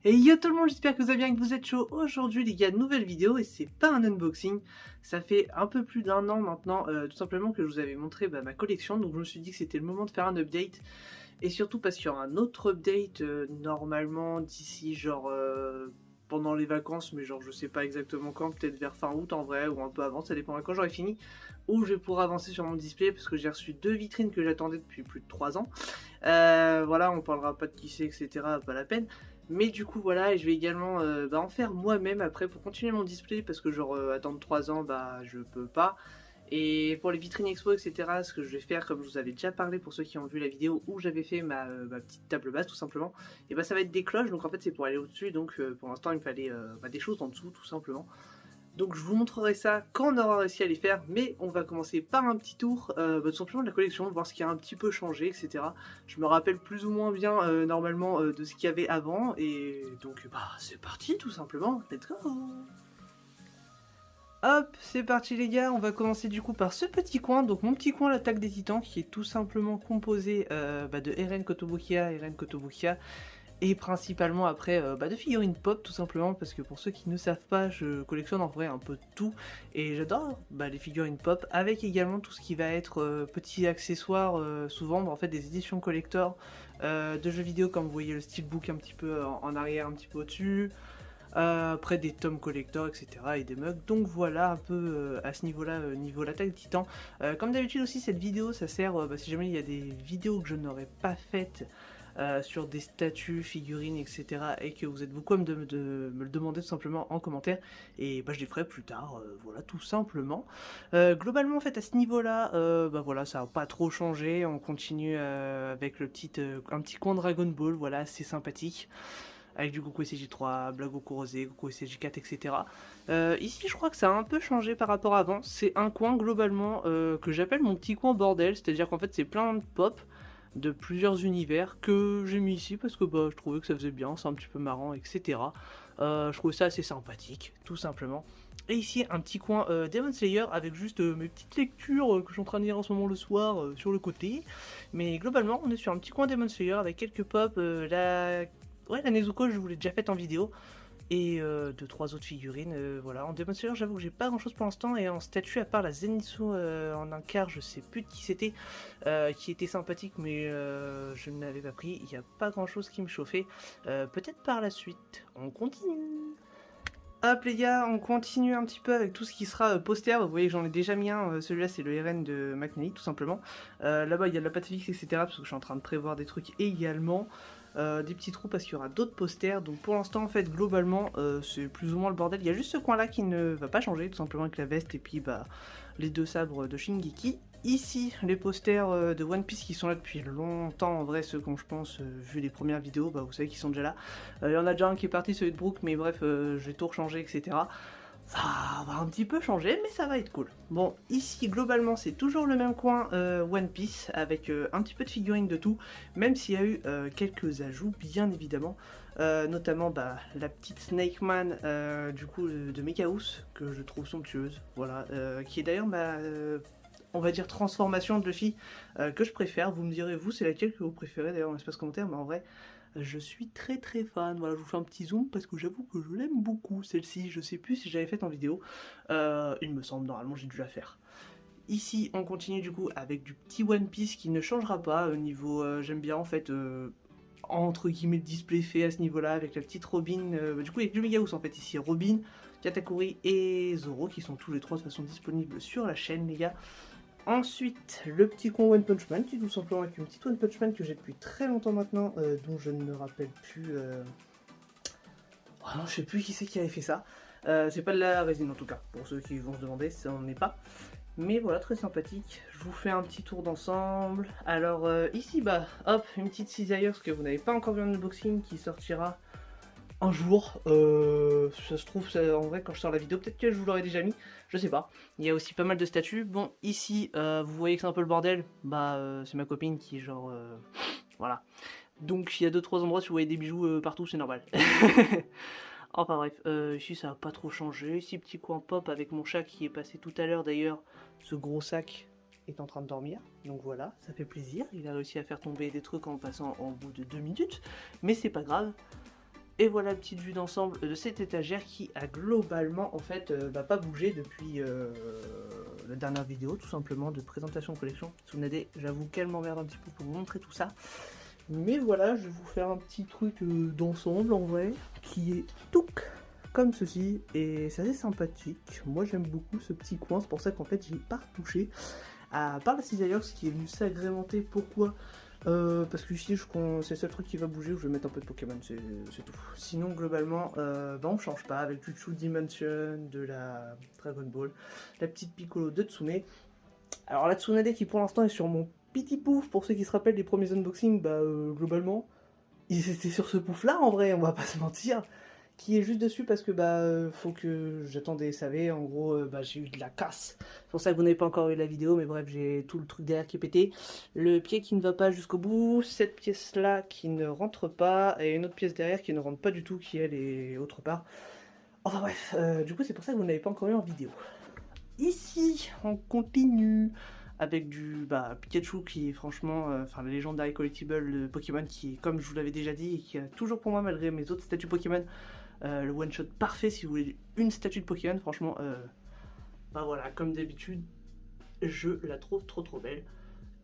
Et yo tout le monde, j'espère que vous allez bien, que vous êtes chaud. Aujourd'hui les gars, nouvelle vidéo et c'est pas un unboxing. Ça fait un peu plus d'un an maintenant, tout simplement que je vous avais montré ma collection. Donc je me suis dit que c'était le moment de faire un update. Et surtout parce qu'il y aura un autre update normalement d'ici genre pendant les vacances. Mais genre je sais pas exactement quand, peut-être vers fin août en vrai ou un peu avant, ça dépendra quand j'aurai fini. Où je pourrai avancer sur mon display parce que j'ai reçu deux vitrines que j'attendais depuis plus de 3 ans. Voilà, on parlera pas de qui c'est, etc. Pas la peine. Mais du coup voilà, et je vais également en faire moi-même après pour continuer mon display parce que genre attendre 3 ans bah je peux pas. Et pour les vitrines expo etc, ce que je vais faire, comme je vous avais déjà parlé pour ceux qui ont vu la vidéo où j'avais fait ma petite table basse tout simplement, et bah ça va être des cloches, donc en fait c'est pour aller au-dessus, donc pour l'instant il me fallait des choses en dessous tout simplement. Donc je vous montrerai ça quand on aura réussi à les faire, mais on va commencer par un petit tour tout simplement de la collection, voir ce qui a un petit peu changé, etc. Je me rappelle plus ou moins bien normalement de ce qu'il y avait avant, et donc bah c'est parti tout simplement, let's go. Hop, c'est parti les gars, on va commencer du coup par ce petit coin, donc mon petit coin l'attaque des titans, qui est tout simplement composé de Eren Kotobukiya, et principalement après de figurines pop tout simplement, parce que pour ceux qui ne savent pas, je collectionne en vrai un peu de tout et j'adore les figurines pop, avec également tout ce qui va être petits accessoires, souvent en fait des éditions collector de jeux vidéo, comme vous voyez le steelbook un petit peu en arrière, un petit peu au-dessus. Après des tomes collector, etc. et des mugs. Donc voilà un peu à ce niveau-là, niveau l'attaque des titans. Comme d'habitude aussi, cette vidéo, ça sert, si jamais il y a des vidéos que je n'aurais pas faites sur des statues, figurines, etc. et que vous êtes beaucoup à me le demander tout simplement en commentaire, et je les ferai plus tard, voilà tout simplement. Globalement en fait à ce niveau-là, voilà, ça n'a pas trop changé, on continue avec un petit coin Dragon Ball, voilà, c'est sympathique. Avec du Goku SCJ3, Black Goku Rosé, Goku SCJ4, etc. Ici, je crois que ça a un peu changé par rapport à avant. C'est un coin globalement que j'appelle mon petit coin bordel, c'est-à-dire qu'en fait, c'est plein de pop de plusieurs univers que j'ai mis ici parce que je trouvais que ça faisait bien, c'est un petit peu marrant, etc. Je trouvais ça assez sympathique, tout simplement. Et ici, un petit coin Demon Slayer avec juste mes petites lectures que je suis en train de lire en ce moment le soir sur le côté. Mais globalement, on est sur un petit coin Demon Slayer avec quelques pop, la Nezuko, je vous l'ai déjà faite en vidéo. Et 2-3 autres figurines, voilà. En Demon Slayer, j'avoue que j'ai pas grand chose pour l'instant. Et en statue, à part la Zenitsu en un quart, je sais plus de qui c'était, qui était sympathique, mais je ne l'avais pas pris. Il n'y a pas grand chose qui me chauffait. Peut-être par la suite. On continue. Hop les gars, on continue un petit peu avec tout ce qui sera poster. Vous voyez que j'en ai déjà mis un, celui-là c'est le RN de McNally tout simplement. Là-bas il y a de la pâte fixe, etc. parce que je suis en train de prévoir des trucs également. Des petits trous parce qu'il y aura d'autres posters. Donc pour l'instant en fait globalement c'est plus ou moins le bordel. Il y a juste ce coin là qui ne va pas changer tout simplement, avec la veste et puis les deux sabres de Shingeki. Ici, les posters de One Piece qui sont là depuis longtemps, en vrai, ceux qu'on je pense, vu les premières vidéos, vous savez qu'ils sont déjà là. Il y en a déjà un qui est parti, celui de Brook, mais bref, je vais tout rechanger, etc. Ça va un petit peu changer, mais ça va être cool. Bon, ici, globalement, c'est toujours le même coin One Piece, avec un petit peu de figurines de tout, même s'il y a eu quelques ajouts, bien évidemment. Notamment la petite Snake Man, du coup, de Mechaos, que je trouve somptueuse, voilà, qui est d'ailleurs on va dire transformation de Luffy que je préfère. Vous me direz, vous, c'est laquelle que vous préférez d'ailleurs dans l'espace commentaire, mais en vrai, je suis très très fan. Voilà, je vous fais un petit zoom parce que j'avoue que je l'aime beaucoup, celle-ci. Je sais plus si j'avais fait en vidéo. Il me semble, normalement, j'ai dû la faire. Ici, on continue du coup avec du petit One Piece qui ne changera pas au niveau. J'aime bien en fait. Entre guillemets, le display fait à ce niveau-là, avec la petite Robin. Du coup, il y a que Megahouse en fait ici. Robin, Katakuri et Zoro qui sont tous les trois de façon disponibles sur la chaîne, les gars. Ensuite, le petit con One Punch Man, qui est tout simplement avec une petite One Punch Man que j'ai depuis très longtemps maintenant, dont je ne me rappelle plus. Oh non, je sais plus qui c'est qui avait fait ça. C'est pas de la résine en tout cas, pour ceux qui vont se demander, ça n'en est pas. Mais voilà, très sympathique. Je vous fais un petit tour d'ensemble. Alors ici, hop, une petite cisailleuse parce que vous n'avez pas encore vu un unboxing qui sortira un jour. Ça se trouve, en vrai, quand je sors la vidéo, peut-être que je vous l'aurais déjà mis, je sais pas. Il y a aussi pas mal de statues. Bon, ici, vous voyez que c'est un peu le bordel. C'est ma copine qui, genre, voilà. Donc, il y a 2-3 endroits, si vous voyez des bijoux partout, c'est normal. Enfin bref, ici ça va pas trop changer. Ici, petit coin pop avec mon chat qui est passé tout à l'heure d'ailleurs. Ce gros sac est en train de dormir, donc voilà, ça fait plaisir. Il a réussi à faire tomber des trucs en passant en bout de 2 minutes, mais c'est pas grave. Et voilà la petite vue d'ensemble de cette étagère qui a globalement en fait pas bougé depuis la dernière vidéo tout simplement de présentation de collection. Tsunade, j'avoue qu'elle m'emmerde un petit peu pour vous montrer tout ça. Mais voilà, je vais vous faire un petit truc d'ensemble en vrai qui est tout comme ceci et c'est assez sympathique. Moi j'aime beaucoup ce petit coin, c'est pour ça qu'en fait j'y ai pas retouché. À part la Cisaillux qui est venue s'agrémenter, pourquoi parce que ici c'est le seul truc qui va bouger où je vais mettre un peu de Pokémon, c'est tout. Sinon globalement on change pas avec Chuchu Dimension de la Dragon Ball, la petite Piccolo de Tsune. Alors la Tsunade qui pour l'instant est sur mon petit pouf, pour ceux qui se rappellent des premiers unboxings, globalement ils étaient sur ce pouf là en vrai, on va pas se mentir. Qui est juste dessus parce que faut que j'attendais, vous savez, en gros j'ai eu de la casse. C'est pour ça que vous n'avez pas encore eu la vidéo, mais bref, j'ai tout le truc derrière qui est pété. Le pied qui ne va pas jusqu'au bout, cette pièce là qui ne rentre pas, et une autre pièce derrière qui ne rentre pas du tout, qui elle est autre part. Enfin bref, du coup c'est pour ça que vous n'avez pas encore eu en vidéo. Ici, on continue avec du Pikachu qui est franchement, la Legendary Collectible de Pokémon qui est, comme je vous l'avais déjà dit, et qui a toujours pour moi, malgré mes autres statues Pokémon, le one shot parfait si vous voulez une statue de Pokémon, franchement, voilà, comme d'habitude, je la trouve trop belle.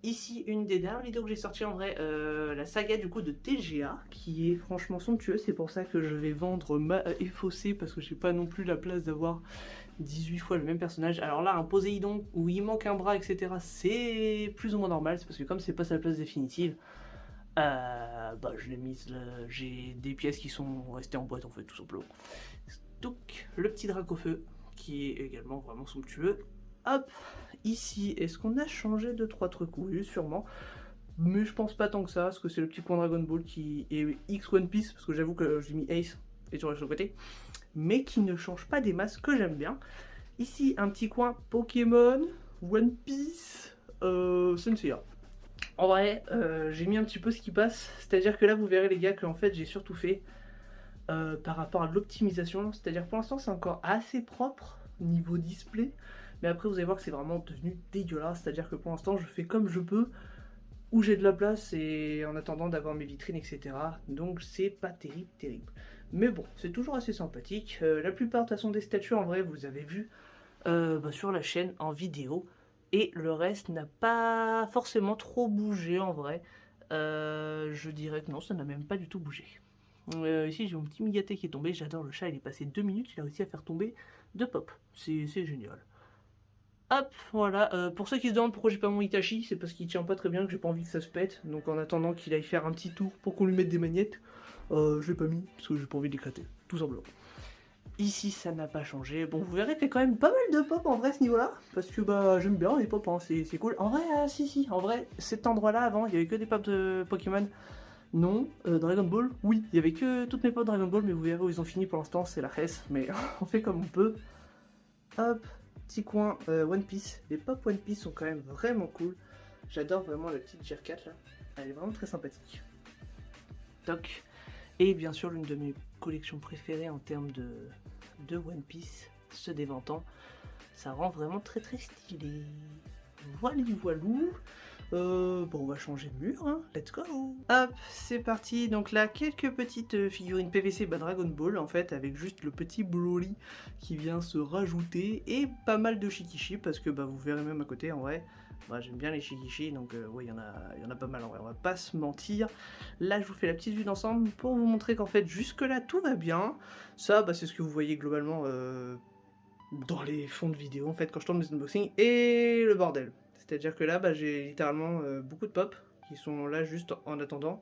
Ici, une des dernières vidéos que j'ai sorties en vrai, la saga du coup de TGA, qui est franchement somptueuse, c'est pour ça que je vais vendre ma Effossé, parce que j'ai pas non plus la place d'avoir 18 fois le même personnage. Alors là, un Poséidon où il manque un bras, etc., c'est plus ou moins normal, c'est parce que comme c'est pas sa place définitive, je l'ai mise, j'ai des pièces qui sont restées en boîte en fait, tout simplement. Donc, le petit Dracofeu, qui est également vraiment somptueux. Hop, ici, est-ce qu'on a changé 2-3 trucs? Oui, sûrement. Mais je pense pas tant que ça, parce que c'est le petit coin Dragon Ball qui est X One Piece, parce que j'avoue que j'ai mis Ace et sur le côté, mais qui ne change pas des masses que j'aime bien. Ici, un petit coin Pokémon, One Piece, Senseiya. En vrai, j'ai mis un petit peu ce qui passe, c'est-à-dire que là, vous verrez les gars, que en fait, j'ai surtout fait par rapport à l'optimisation, c'est-à-dire pour l'instant, c'est encore assez propre niveau display, mais après, vous allez voir que c'est vraiment devenu dégueulasse, c'est-à-dire que pour l'instant, je fais comme je peux, où j'ai de la place et en attendant d'avoir mes vitrines, etc. Donc, c'est pas terrible. Mais bon, c'est toujours assez sympathique. La plupart de toute façon des statues en vrai, vous avez vu sur la chaîne en vidéo. Et le reste n'a pas forcément trop bougé en vrai. Je dirais que non, ça n'a même pas du tout bougé. Ici j'ai mon petit Migaté qui est tombé, j'adore le chat, il est passé 2 minutes, il a réussi à faire tomber 2 pop. C'est génial. Hop, voilà, pour ceux qui se demandent pourquoi j'ai pas mon Itachi, c'est parce qu'il tient pas très bien, que j'ai pas envie que ça se pète. Donc en attendant qu'il aille faire un petit tour pour qu'on lui mette des magnettes, je l'ai pas mis, parce que j'ai pas envie de l'éclater, tout simplement. Ici ça n'a pas changé, bon vous verrez qu'il y a quand même pas mal de pop en vrai à ce niveau là, parce que j'aime bien les pop, hein. C'est cool. En vrai, si, en vrai, cet endroit là avant, il y avait que des pop de Pokémon. Non, Dragon Ball, oui, il y avait que toutes mes pop Dragon Ball, mais vous verrez où ils ont fini pour l'instant, c'est la reste, mais on fait comme on peut. Hop, petit coin One Piece, les pop One Piece sont quand même vraiment cool. J'adore vraiment la petite GR4 là, elle est vraiment très sympathique. Toc. Et bien sûr l'une de mes collections préférées en termes de One Piece, ce déventant, ça rend vraiment très stylé. Voilou. Bon, on va changer de mur, hein. Let's go. Hop, c'est parti. Donc là, quelques petites figurines PVC Dragon Ball, en fait, avec juste le petit Broly qui vient se rajouter, et pas mal de Shikishi, parce que vous verrez même à côté, en vrai, j'aime bien les Shikishi, donc ouais, il y en a pas mal, en vrai, on va pas se mentir. Là, je vous fais la petite vue d'ensemble pour vous montrer qu'en fait, jusque-là, tout va bien. Ça, c'est ce que vous voyez globalement dans les fonds de vidéo, en fait, quand je tourne mes unboxings, et le bordel. C'est-à-dire que là, j'ai littéralement beaucoup de pop qui sont là juste en attendant.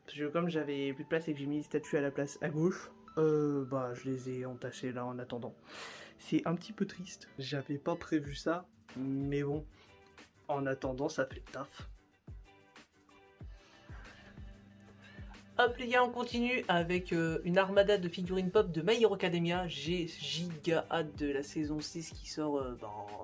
Parce que comme j'avais plus de place et que j'ai mis les statues à la place à gauche, je les ai entassés là en attendant. C'est un petit peu triste. J'avais pas prévu ça, mais bon, en attendant, ça fait le taf. Hop les gars, on continue avec une armada de figurines pop de My Hero Academia. J'ai giga hâte de la saison 6 qui sort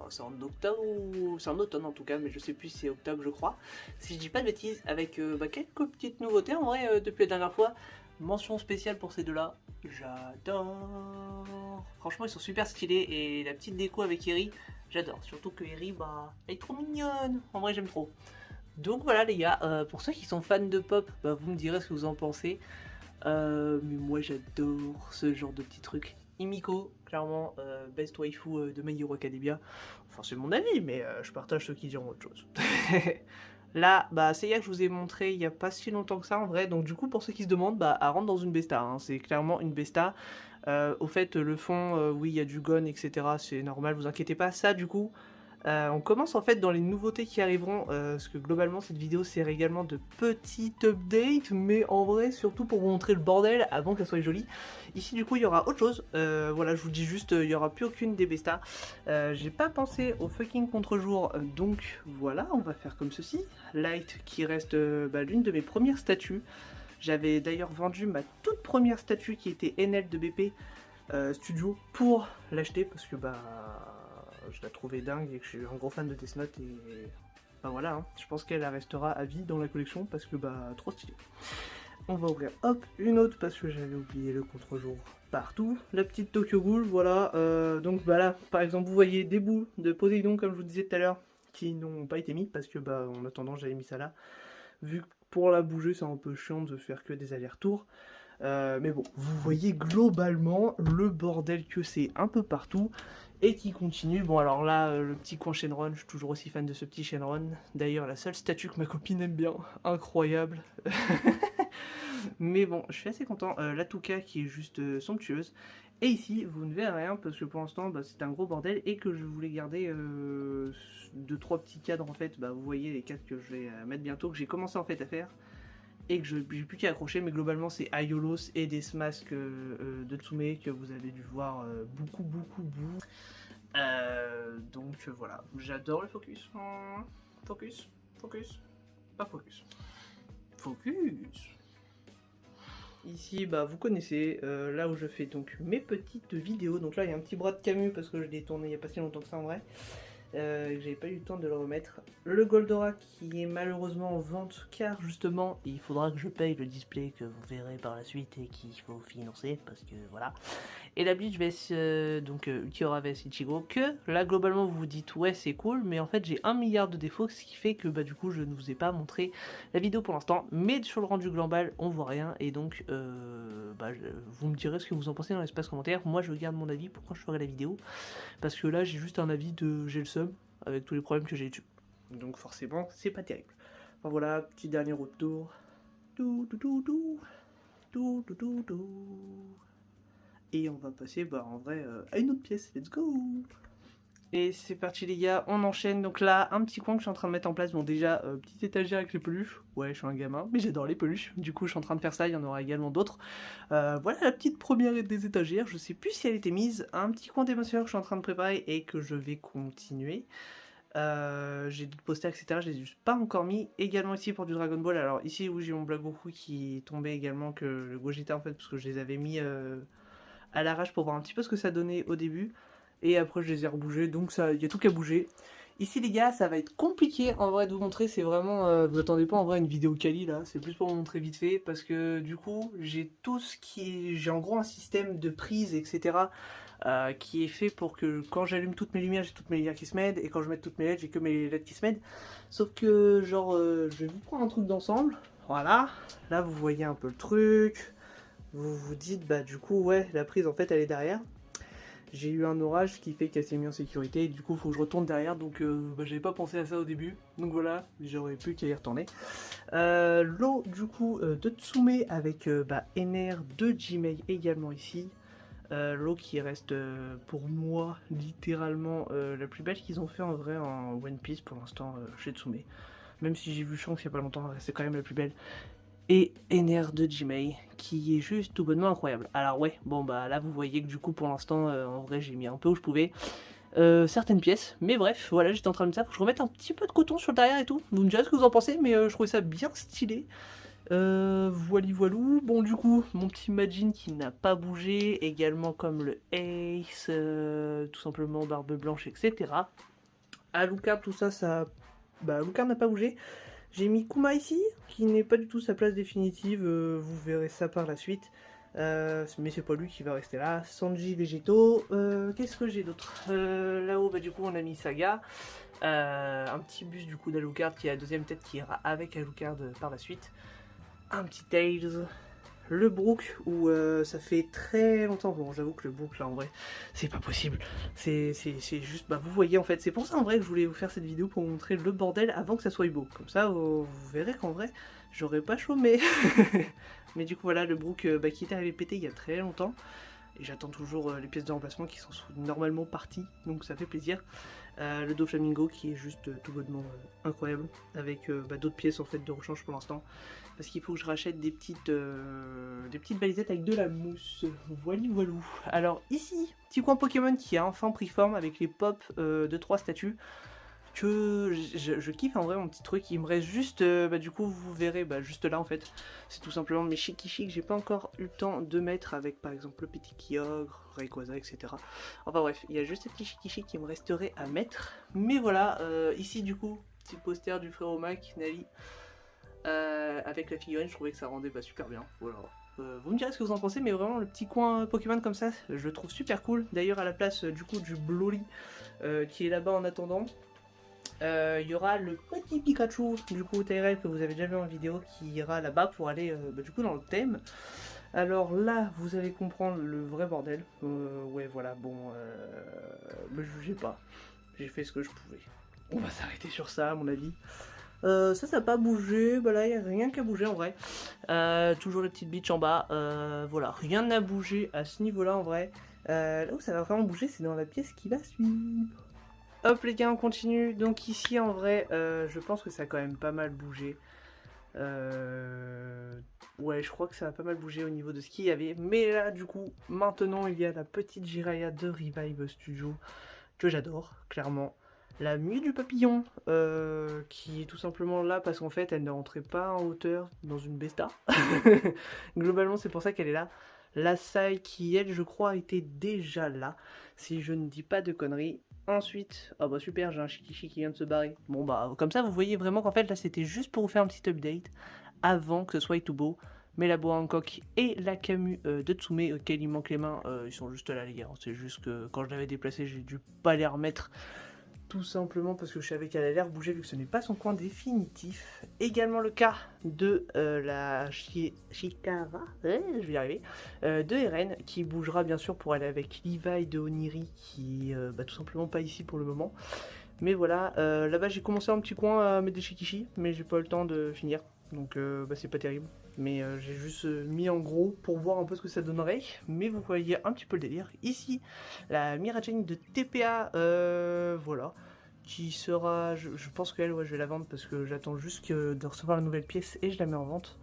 c'est en octobre ou c'est en automne en tout cas, mais je sais plus si c'est octobre je crois. Si je dis pas de bêtises, avec quelques petites nouveautés en vrai depuis la dernière fois. Mention spéciale pour ces deux-là, j'adore. Franchement ils sont super stylés et la petite déco avec Eri, j'adore. Surtout que Eri elle est trop mignonne, en vrai j'aime trop. Donc voilà les gars, pour ceux qui sont fans de pop, vous me direz ce que vous en pensez. Mais moi j'adore ce genre de petits trucs. Himiko, clairement, best waifu de My Hero Academia. Enfin c'est mon avis, mais je partage ceux qui diront autre chose. Là, bah Seiya que je vous ai montré il n'y a pas si longtemps que ça en vrai, donc du coup pour ceux qui se demandent, bah elle rentre dans une besta, hein. C'est clairement une besta. Au fait le fond, oui il y a du gon etc, c'est normal, vous inquiétez pas, ça du coup... on commence en fait dans les nouveautés qui arriveront, parce que globalement cette vidéo sert également de petite update, mais en vrai surtout pour vous montrer le bordel avant qu'elle soit jolie. Ici du coup il y aura autre chose, voilà je vous dis juste, il n'y aura plus aucune des bestas. J'ai pas pensé au fucking contre-jour, donc voilà, on va faire comme ceci. Light qui reste l'une de mes premières statues. J'avais d'ailleurs vendu ma toute première statue qui était NL de BP Studio pour l'acheter, parce que je la trouvais dingue et que je suis un gros fan de Death Note et bah voilà, hein. Je pense qu'elle restera à vie dans la collection parce que trop stylé. On va ouvrir hop une autre parce que j'avais oublié le contre-jour partout. La petite Tokyo Ghoul, voilà. Donc là par exemple vous voyez des bouts de Poséidon comme je vous disais tout à l'heure qui n'ont pas été mis parce que en attendant j'avais mis ça là. Vu que pour la bouger c'est un peu chiant de faire que des allers-retours. Mais bon, vous voyez globalement le bordel que c'est un peu partout et qui continue. Bon alors là, le petit coin Shenron, je suis toujours aussi fan de ce petit Shenron. D'ailleurs, la seule statue que ma copine aime bien, incroyable. Mais bon, je suis assez content. La Touka qui est juste somptueuse. Et ici, vous ne verrez rien parce que pour l'instant, c'est un gros bordel et que je voulais garder 2-3 petits cadres en fait. Vous voyez les cadres que je vais mettre bientôt, que j'ai commencé en fait à faire. Et que j'ai plus qu'à accrocher, mais globalement c'est Aiolos et des Smask de Tsume que vous avez dû voir beaucoup. Donc voilà, j'adore le focus. Focus, pas focus. Focus. Ici, vous connaissez, là où je fais donc mes petites vidéos. Donc là il y a un petit bras de Camus parce que je l'ai tourné il n'y a pas si longtemps que ça en vrai. J'avais pas eu le temps de le remettre. Le Goldora qui est malheureusement en vente car justement il faudra que je paye le display que vous verrez par la suite et qu'il faut financer parce que voilà. Et la Bleach vs donc Ulquiorra vs Ichigo que là globalement vous vous dites ouais c'est cool, mais en fait j'ai 1 milliard de défauts, ce qui fait que du coup je ne vous ai pas montré la vidéo pour l'instant, mais sur le rendu global on voit rien et donc vous me direz ce que vous en pensez dans l'espace commentaire. Moi je garde mon avis pour quand je ferai la vidéo parce que là j'ai juste un avis de j'ai le seum avec tous les problèmes que j'ai dessus, donc forcément c'est pas terrible. Enfin voilà, petit dernier retour. Et on va passer en vrai à une autre pièce, let's go. Et c'est parti les gars, on enchaîne. Donc là, un petit coin que je suis en train de mettre en place. Bon déjà, petite étagère avec les peluches. Ouais, je suis un gamin, mais j'adore les peluches. Du coup, je suis en train de faire ça, il y en aura également d'autres. Voilà la petite première des étagères. Je sais plus si elle était mise. Un petit coin d'émotion que je suis en train de préparer et que je vais continuer. J'ai d'autres posters, etc. Je les ai juste pas encore mis. Également ici pour du Dragon Ball. Alors ici, oui, j'ai mon Black Goku qui est tombé également, que le Gogeta en fait, parce que je les avais mis à l'arrache pour voir un petit peu ce que ça donnait au début. Et après je les ai rebougés, donc il y a tout qu'à bouger. Ici les gars, ça va être compliqué en vrai de vous montrer, c'est vraiment... vous attendez pas en vrai une vidéo quali là, c'est plus pour vous montrer vite fait, parce que du coup j'ai tout ce qui... J'ai en gros un système de prise etc. Qui est fait pour que quand j'allume toutes mes lumières, j'ai toutes mes lumières qui se mettent, et quand je mets toutes mes LED, j'ai que mes LED qui se mettent. Sauf que genre, je vais vous prendre un truc d'ensemble, voilà, là vous voyez un peu le truc, vous vous dites du coup ouais, la prise en fait elle est derrière. J'ai eu un orage qui fait qu'elle s'est mise en sécurité et du coup il faut que je retourne derrière, donc j'avais pas pensé à ça au début, donc voilà, j'aurais pu qu'à y retourner. L'eau du coup de Tsume avec NR de Gmail également ici. L'eau qui reste pour moi littéralement la plus belle qu'ils ont fait en vrai en One Piece pour l'instant chez Tsume. Même si j'ai vu Shanks il y a pas longtemps, c'est quand même la plus belle. Et NR de Gmail qui est juste tout bonnement incroyable. Alors ouais, là vous voyez que du coup pour l'instant en vrai j'ai mis un peu où je pouvais certaines pièces, mais bref, voilà, j'étais en train de dire, faut que je remette un petit peu de coton sur le derrière et tout. Vous me direz ce que vous en pensez, mais je trouvais ça bien stylé. Voilou. Bon du coup, mon petit Majin qui n'a pas bougé, également comme le Ace, tout simplement Barbe Blanche, etc. Alucard, tout ça, Alucard n'a pas bougé. J'ai mis Kuma ici, qui n'est pas du tout sa place définitive, vous verrez ça par la suite. Mais c'est pas lui qui va rester là. Sanji, Végétaux, qu'est-ce que j'ai d'autre là-haut, du coup on a mis Saga. Un petit bus du coup d'Alucard qui est la deuxième tête qui ira avec Alucard par la suite. Un petit Tails, le Brook où ça fait très longtemps. Bon, j'avoue que le Brook là en vrai, c'est pas possible. C'est juste, bah vous voyez en fait, c'est pour ça en vrai que je voulais vous faire cette vidéo pour vous montrer le bordel avant que ça soit beau. Comme ça, vous verrez qu'en vrai, j'aurais pas chômé. Mais du coup, voilà, le Brook bah, qui était arrivé pété il y a très longtemps. Et j'attends toujours les pièces de remplacement qui sont normalement parties, donc ça fait plaisir. Le Doflamingo qui est juste tout bonnement incroyable, avec bah, d'autres pièces en fait de rechange pour l'instant. Parce qu'il faut que je rachète des petites balisettes avec de la mousse. Voilou. Alors ici, petit coin Pokémon qui a enfin pris forme avec les pops de 3 statues. Que je kiffe en vrai mon petit truc. Il me reste juste, bah, du coup vous verrez bah, juste là en fait. C'est tout simplement mes Shikishi que j'ai pas encore eu le temps de mettre avec par exemple le petit Kyogre, Rayquaza, etc. Enfin bref, il y a juste ces petits Shikishi qui me resterait à mettre. Mais voilà, ici du coup, petit poster du frérot Mac, Nali. Avec la figurine, je trouvais que ça rendait bah, super bien. Voilà. Vous me direz ce que vous en pensez, mais vraiment le petit coin Pokémon comme ça, je le trouve super cool. D'ailleurs à la place du coup du Bloli qui est là-bas en attendant, il y aura le petit Pikachu du coup Tyrell que vous avez déjà vu en vidéo qui ira là-bas pour aller bah, du coup dans le thème. Alors là, vous allez comprendre le vrai bordel. Ouais, voilà, bon, me jugez pas. J'ai fait ce que je pouvais. On va s'arrêter sur ça, à mon avis. Ça n'a pas bougé. Bah là, il n'y a rien qui a bougé en vrai. Toujours les petites bitches en bas. Voilà, rien n'a bougé à ce niveau-là en vrai. Là où ça va vraiment bouger, c'est dans la pièce qui va suivre. Hop les gars, on continue. Donc ici en vrai, je pense que ça a quand même pas mal bougé. Ouais, je crois que ça a pas mal bougé au niveau de ce qu'il y avait. Mais là, du coup, maintenant, il y a la petite Jiraiya de Revive Studio que j'adore, clairement. La Mue du Papillon, qui est tout simplement là parce qu'en fait, elle ne rentrait pas en hauteur dans une Besta. Globalement, c'est pour ça qu'elle est là. La Sai qui, elle, je crois, était déjà là, si je ne dis pas de conneries. Ensuite, ah bah super, j'ai un Shikishi qui vient de se barrer. Bon bah, comme ça, vous voyez vraiment qu'en fait, là, c'était juste pour vous faire un petit update avant que ce soit tout beau. Mais la Boa Hancock et la Camus de Tsume, auxquels il manque les mains, ils sont juste là, les gars. C'est juste que quand je l'avais déplacé, j'ai dû pas les remettre. Tout simplement parce que je savais qu'elle allait bouger vu que ce n'est pas son coin définitif. Également le cas de la Chikara, je vais y arriver, de Eren qui bougera bien sûr pour aller avec Levi de Oniri qui est bah, tout simplement pas ici pour le moment. Mais voilà, là-bas j'ai commencé un petit coin à mettre des Shikishi mais j'ai pas eu le temps de finir. Donc bah, c'est pas terrible. Mais j'ai juste mis en gros pour voir un peu ce que ça donnerait. Mais vous voyez un petit peu le délire. Ici, la Mirajane de TPA, voilà. Qui sera, je pense qu'elle, ouais, je vais la vendre parce que j'attends juste de recevoir la nouvelle pièce et je la mets en vente.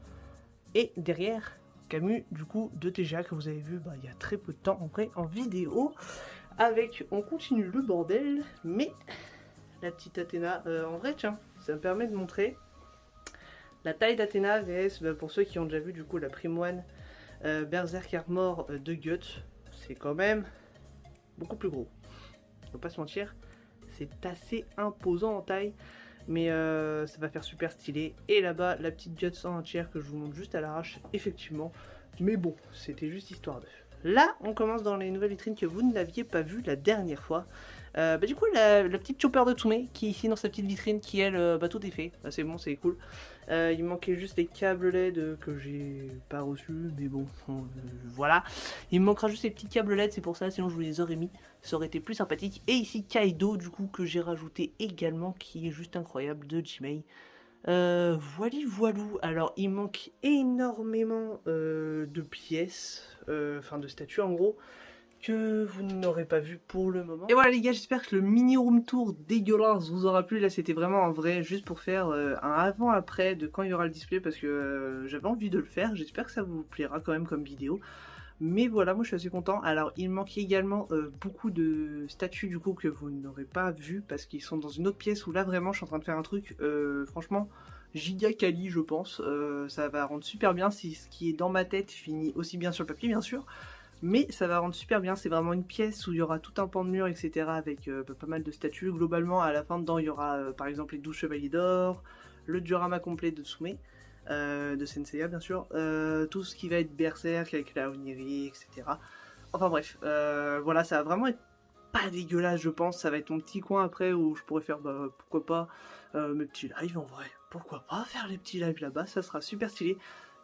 Et derrière, Camus, du coup, de TGA que vous avez vu bah, il y a très peu de temps en vrai en vidéo. Avec, on continue le bordel, mais la petite Athéna, en vrai, tiens, ça me permet de montrer. La taille d'Athéna vs, bah, pour ceux qui ont déjà vu du coup la Primoine Berserk Armor de Guts, c'est quand même beaucoup plus gros. Faut pas se mentir, c'est assez imposant en taille, mais ça va faire super stylé. Et là-bas, la petite Guts en entière que je vous montre juste à l'arrache, effectivement. Mais bon, c'était juste histoire de... Là, on commence dans les nouvelles vitrines que vous ne l'aviez pas vu la dernière fois. Bah, du coup, la petite Chopper de Tsume qui est ici dans sa petite vitrine, qui elle, bah, tout est fait. Bah, c'est bon, c'est cool. Il manquait juste les câbles LED que j'ai pas reçus, mais bon, voilà. Il me manquera juste les petits câbles LED, c'est pour ça, sinon je vous les aurais mis. Ça aurait été plus sympathique. Et ici, Kaido, du coup, que j'ai rajouté également, qui est juste incroyable, de Jimei. Voilou. Alors, il manque énormément de pièces, enfin de statues en gros, que vous n'aurez pas vu pour le moment. Et voilà les gars, j'espère que le mini room tour dégueulasse vous aura plu. Là c'était vraiment un vrai, juste pour faire un avant-après de quand il y aura le display, parce que j'avais envie de le faire. J'espère que ça vous plaira quand même comme vidéo. Mais voilà, moi je suis assez content. Alors il manque également beaucoup de statues du coup que vous n'aurez pas vu, parce qu'ils sont dans une autre pièce où là vraiment je suis en train de faire un truc, franchement, giga quali je pense. Ça va rendre super bien si ce qui est dans ma tête finit aussi bien sur le papier bien sûr. Mais ça va rendre super bien, c'est vraiment une pièce où il y aura tout un pan de mur, etc. avec pas mal de statues. Globalement, à la fin dedans, il y aura par exemple les 12 chevaliers d'or, le diorama complet de Tsume, de Senseiya bien sûr, tout ce qui va être Berserk avec la Oniri, etc. Enfin bref, voilà, ça va vraiment être pas dégueulasse je pense. Ça va être mon petit coin après où je pourrais faire, bah, pourquoi pas, mes petits lives en vrai. Pourquoi pas faire les petits lives là-bas, ça sera super stylé.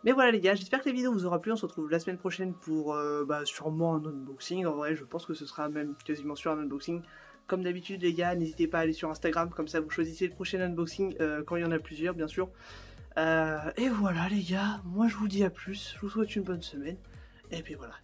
Mais voilà les gars, j'espère que la vidéo vous aura plu, on se retrouve la semaine prochaine pour sûrement un unboxing, en vrai je pense que ce sera même quasiment sûr un unboxing. Comme d'habitude les gars, n'hésitez pas à aller sur Instagram, comme ça vous choisissez le prochain unboxing quand il y en a plusieurs bien sûr. Et voilà les gars, moi je vous dis à plus, je vous souhaite une bonne semaine, et puis voilà.